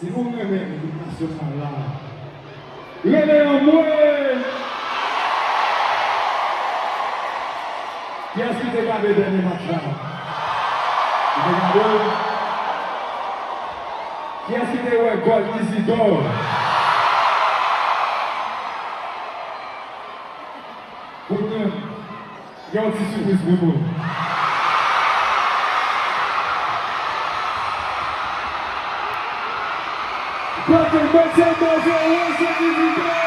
Si vous aimez l'équipe nationale là, levez en moins. Qui est-ce qui t'a gardé le dernier match là? Qui est-ce qui t'a eu Wilson Isidor? Pourtant, il y a une petite surprise pour vous. Porque el Wilson Isidor.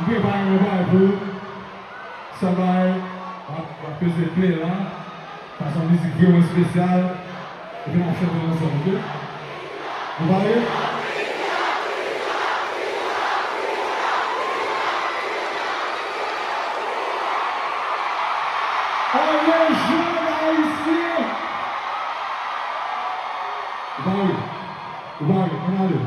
Mwen pa yon pa pou, sa bay, wap pese ple la, fason mizik yon espesyal, epi nan chète nan son, ok? Mwen pa yon? Onye jounen Ayisyen! Mwen pa yon, mwen ale.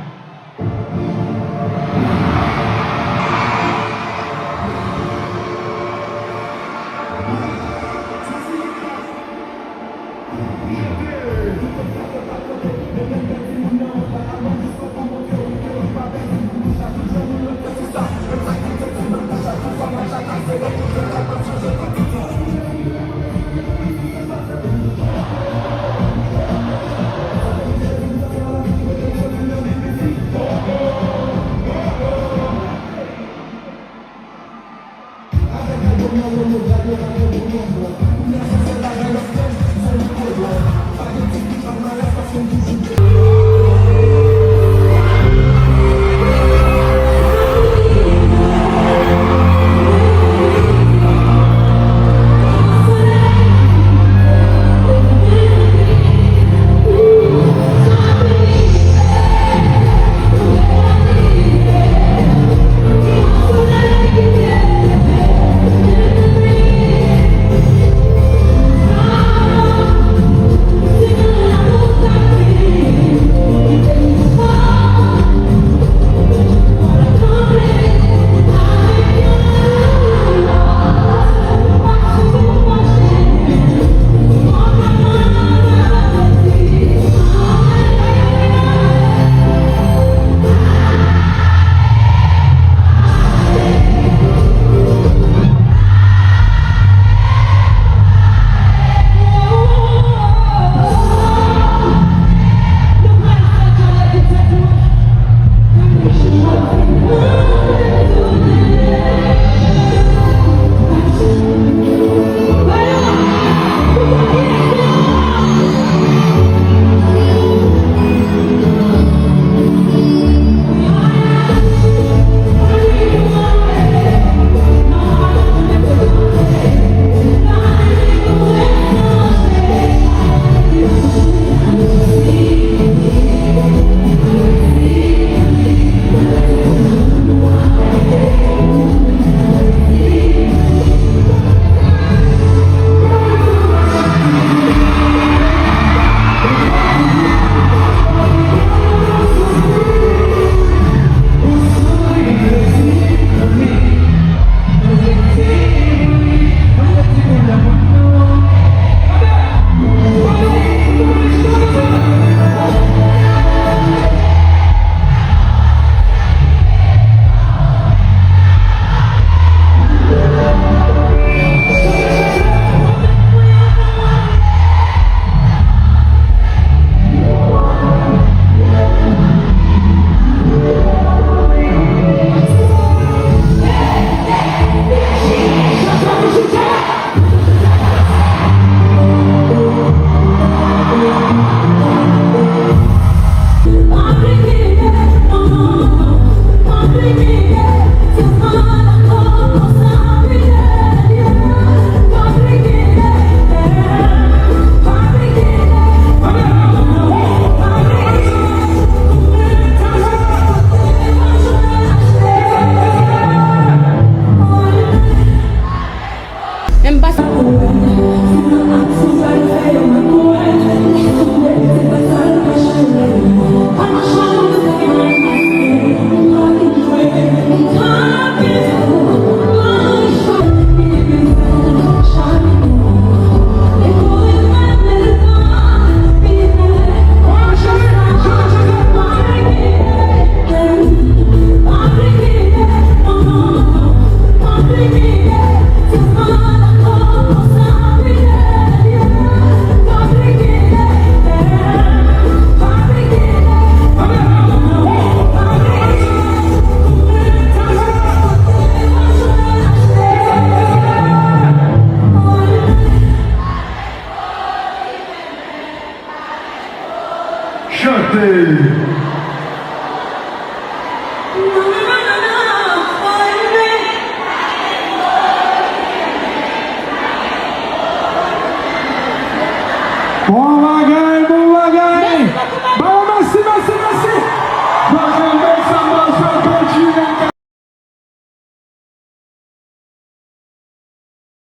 Voilà.